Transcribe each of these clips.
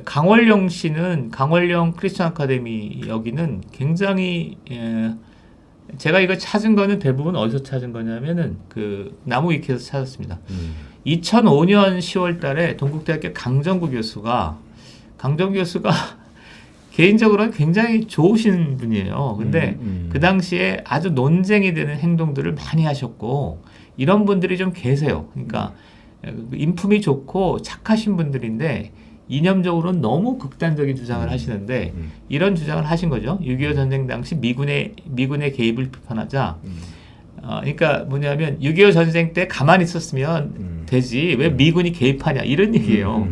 강원령 씨는 강원령 크리스천 아카데미 여기는 굉장히 제가 이거 찾은 거는 대부분 어디서 찾은 거냐면은 그 나무위키에서 찾았습니다. 2005년 10월 달에 동국대학교 강정구 교수가 개인적으로는 굉장히 좋으신 분이에요. 근데 그 당시에 아주 논쟁이 되는 행동들을 많이 하셨고 이런 분들이 좀 계세요. 그러니까 인품이 좋고 착하신 분들인데 이념적으로는 너무 극단적인 주장을 하시는데 이런 주장을 하신 거죠. 6.25 전쟁 당시 미군의 개입을 비판하자. 그러니까 뭐냐면 6.25 전쟁 때 가만히 있었으면 되지 왜 미군이 개입하냐 이런 얘기예요.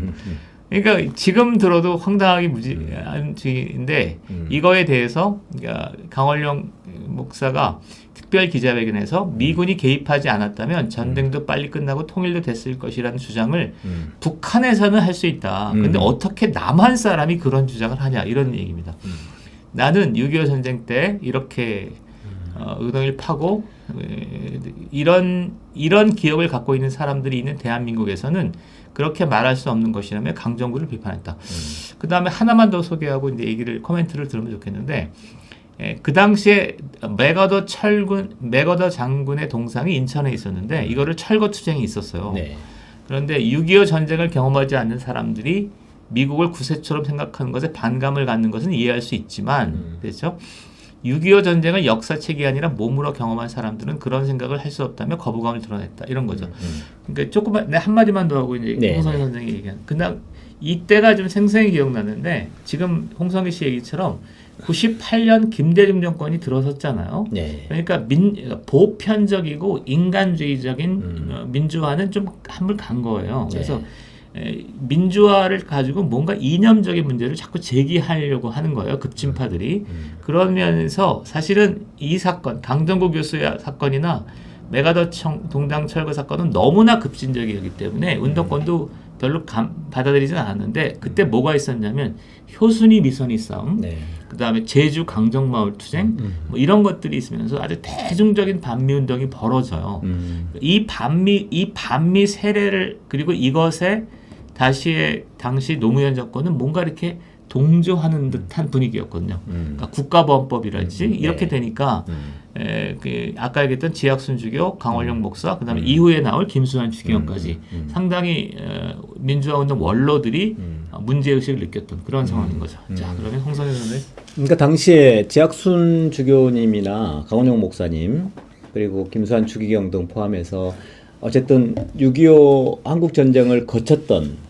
그러니까 지금 들어도 황당하게 무지한 주의인데 이거에 대해서 그러니까 강원령 목사가 특별 기자회견에서 미군이 개입하지 않았다면 전쟁도 빨리 끝나고 통일도 됐을 것이라는 주장을 북한에서는 할 수 있다. 근데 어떻게 남한 사람이 그런 주장을 하냐 이런 얘기입니다. 나는 6.25 전쟁 때 이렇게 의동을 파고 이런 기억을 갖고 있는 사람들이 있는 대한민국에서는 그렇게 말할 수 없는 것이라며 강정구를 비판했다. 그 다음에 하나만 더 소개하고 이제 코멘트를 들으면 좋겠는데, 그 당시에 맥어더 장군의 동상이 인천에 있었는데, 이거를 철거 투쟁이 있었어요. 네. 그런데 6.25 전쟁을 경험하지 않는 사람들이 미국을 구세처럼 생각하는 것에 반감을 갖는 것은 이해할 수 있지만, 그렇죠? 6.25 전쟁을 역사책이 아니라 몸으로 경험한 사람들은 그런 생각을 할 수 없다며 거부감을 드러냈다. 이런 거죠. 그러니까 조금만, 한마디만 더 하고 이제 홍성희 선생이 얘기한. 그날 이때가 좀 생생히 기억나는데 지금 홍성희 씨 얘기처럼 98년 김대중 정권이 들어섰잖아요. 네. 그러니까 보편적이고 인간주의적인 민주화는 좀 한물 간 거예요. 그래서 민주화를 가지고 뭔가 이념적인 문제를 자꾸 제기하려고 하는 거예요. 급진파들이. 그러면서 사실은 이 사건, 강정구 교수의 사건이나 메가더 동당 철거 사건은 너무나 급진적이기 때문에 운동권도 별로 받아들이진 않았는데 그때 뭐가 있었냐면 효순이 미선이 싸움, 그 다음에 제주 강정마을 투쟁 뭐 이런 것들이 있으면서 아주 대중적인 반미 운동이 벌어져요. 이 반미 세례를 그리고 이것에 당시 노무현 정권은 뭔가 이렇게 동조하는 듯한 분위기였거든요. 그러니까 국가보안법이라든지 이렇게 되니까 아까 얘기했던 지학순 주교, 강원령 목사, 그다음에 이후에 나올 김수환 추기경까지 상당히 민주화운동 원로들이 문제의식을 느꼈던 그런 상황인 거죠. 자, 그러면 홍성희 선생님. 그러니까 당시에 지학순 주교님이나 강원영 목사님 그리고 김수환 추기경 등 포함해서 어쨌든 6.25 한국 전쟁을 거쳤던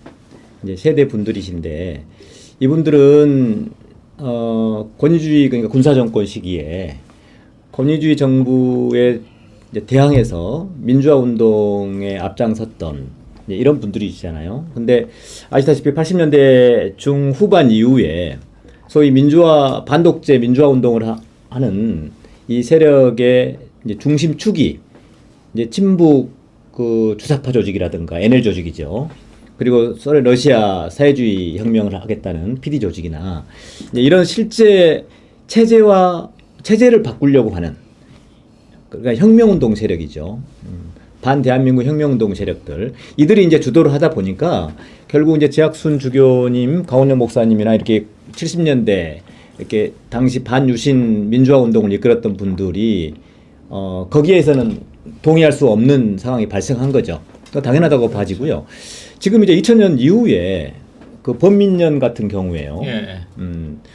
이제 세대 분들이신데 이분들은 권위주의 그러니까 군사 정권 시기에 권위주의 정부에 이제 대항해서 민주화 운동에 앞장섰던 이런 분들이시잖아요. 근데 아시다시피 80년대 중후반 이후에 소위 반독재 민주화 운동을 하는 이 세력의 이제 중심축이 이제 친북 그 주사파 조직이라든가 NL 조직이죠. 그리고 러시아 사회주의 혁명을 하겠다는 PD 조직이나 이런 실제 체제를 바꾸려고 하는 그러니까 혁명운동 세력이죠. 반대한민국 혁명운동 세력들 이들이 이제 주도를 하다 보니까 결국 이제 지학순 주교님, 강원영 목사님이나 이렇게 70년대 이렇게 당시 반유신 민주화 운동을 이끌었던 분들이 거기에서는 동의할 수 없는 상황이 발생한 거죠. 당연하다고 봐지고요. 지금 이제 2000년 이후에 그 범민련 같은 경우에요.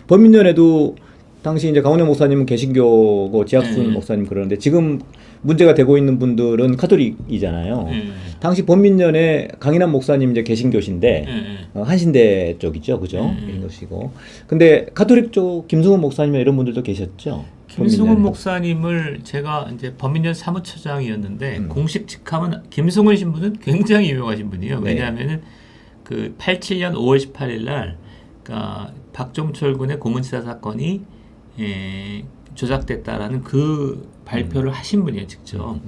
범민련에도 당시 이제 강원영 목사님은 개신교고 지학순 목사님 그러는데 지금 문제가 되고 있는 분들은 카톨릭이잖아요. 당시 범민련에 강인한 목사님 이제 개신교신데 한신대 쪽이죠, 그죠? 개신교시고. 근데 카톨릭 쪽 김승훈 목사님 이런 분들도 계셨죠. 김승훈 목사님을 제가 이제 범민련 사무처장이었는데 공식 직함은 김승훈 신부는 굉장히 유명하신 분이에요. 왜냐하면은 그 87년 5월 18일 날 그러니까 박종철 군의 고문치사 사건이 조작됐다라는 그 발표를 하신 분이에요, 직접.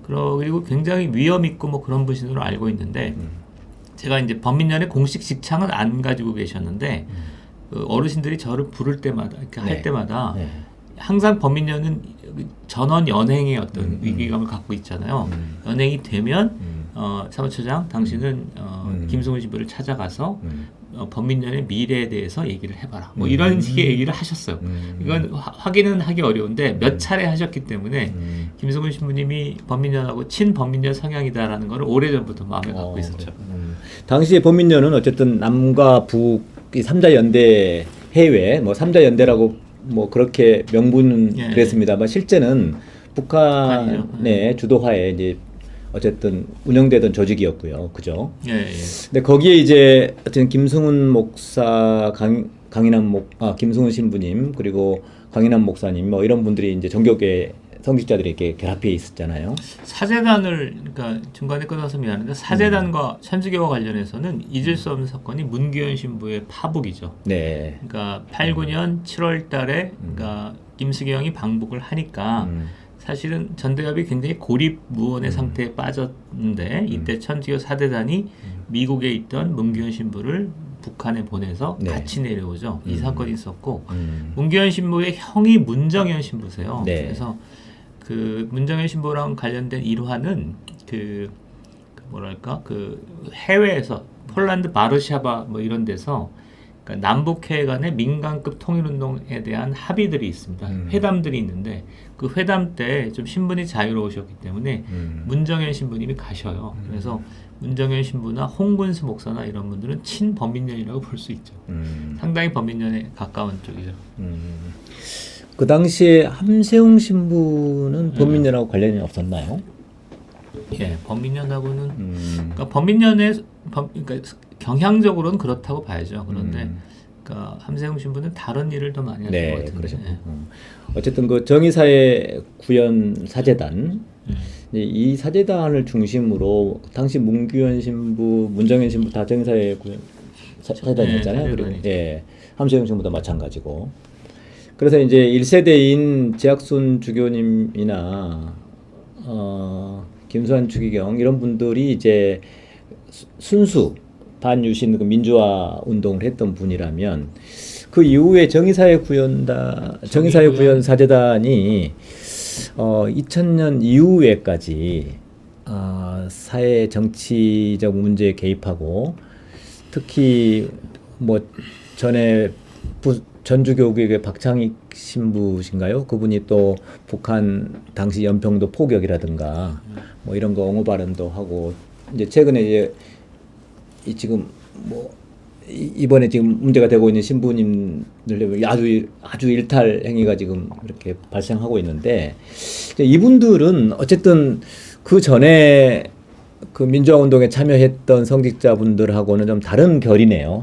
그리고 굉장히 위험 있고 뭐 그런 분으로 알고 있는데 제가 이제 범민련의 공식 직창은 안 가지고 계셨는데 그 어르신들이 저를 부를 때마다 이렇게 할 때마다 항상 범민련은 전원 연행의 어떤 위기감을 갖고 있잖아요. 연행이 되면 사무처장 당신은 김승훈 신부를 찾아가서 범민련의 미래에 대해서 얘기를 해봐라. 뭐 이런 식의 얘기를 하셨어요. 이건 확인은 하기 어려운데 몇 차례 하셨기 때문에 김승훈 신부님이 범민련하고 친범민련 성향이다라는 걸 오래전부터 마음에 갖고 있었죠. 당시에 범민련은 어쨌든 남과 북이 3자 연대 해외 뭐 3자 연대라고 뭐 그렇게 명분은 예. 그랬습니다만 실제는 북한의 주도하에 이제 어쨌든 운영되던 조직이었고요. 그죠? 예, 예. 근데 거기에 이제 어쨌든 김승훈 목사, 김승훈 신부님 그리고 강인한 목사님 뭐 이런 분들이 이제 종교계 성직자들이 이렇게 결합해 있었잖아요. 사제단을 그러니까 중간에 끊어서 미안한데 사제단과 천주교와 관련해서는 잊을 수 없는 사건이 문규현 신부의 파북이죠. 네. 그러니까 89년 7월달에 그러니까 김수경이 방북을 하니까 사실은 전대협이 굉장히 고립무원의 상태에 빠졌는데 이때 천주교 사대단이 미국에 있던 문규현 신부를 북한에 보내서 네. 같이 내려오죠. 이 사건이 있었고 문규현 신부의 형이 문정현 신부세요. 네. 그래서 그 문정현 신부랑 관련된 일화는 그 뭐랄까 그 해외에서 폴란드 바르샤바 뭐 이런 데서 그러니까 남북해 간의 민간급 통일운동에 대한 합의들이 있습니다. 회담들이 있는데 그 회담 때 좀 신분이 자유로우셨기 때문에 문정현 신부님이 가셔요. 그래서 문정현 신부나 홍군수 목사나 이런 분들은 친범민련이라고 볼 수 있죠. 상당히 범민련에 가까운 쪽이죠. 그 당시에 함세웅 신부는 범민련하고 관련이 없었나요? 예, 범민련하고는 그러니까 범민련의 그러니까 경향적으로는 그렇다고 봐야죠. 그런데 그러니까 함세웅 신부는 다른 일을 더 많이 하는 것 같은데. 그러셨고. 어쨌든 그 정의사회 구현 사제단 이 사제단을 중심으로 당시 문규현 신부, 문정현 신부 다 정의사회 구현 사제단이었잖아요. 네, 그리고 예, 함세웅 신부도 마찬가지고. 그래서 이제 1세대인 지학순 주교님이나 김수환 추기경 이런 분들이 이제 순수 반유신 그 민주화 운동을 했던 분이라면 그 이후에 정의사회 구현 사제단이 2000년 이후에까지 사회 정치적 문제에 개입하고 특히 뭐 전에 전주교구의 박창익 신부신가요? 그분이 또 북한 당시 연평도 포격이라든가 뭐 이런 거 옹호 발언도 하고 이제 최근에 이제 지금 뭐 이번에 지금 문제가 되고 있는 신부님들 아주 일탈 행위가 지금 이렇게 발생하고 있는데 이분들은 어쨌든 그 전에 그 민주화 운동에 참여했던 성직자분들하고는 좀 다른 결이네요.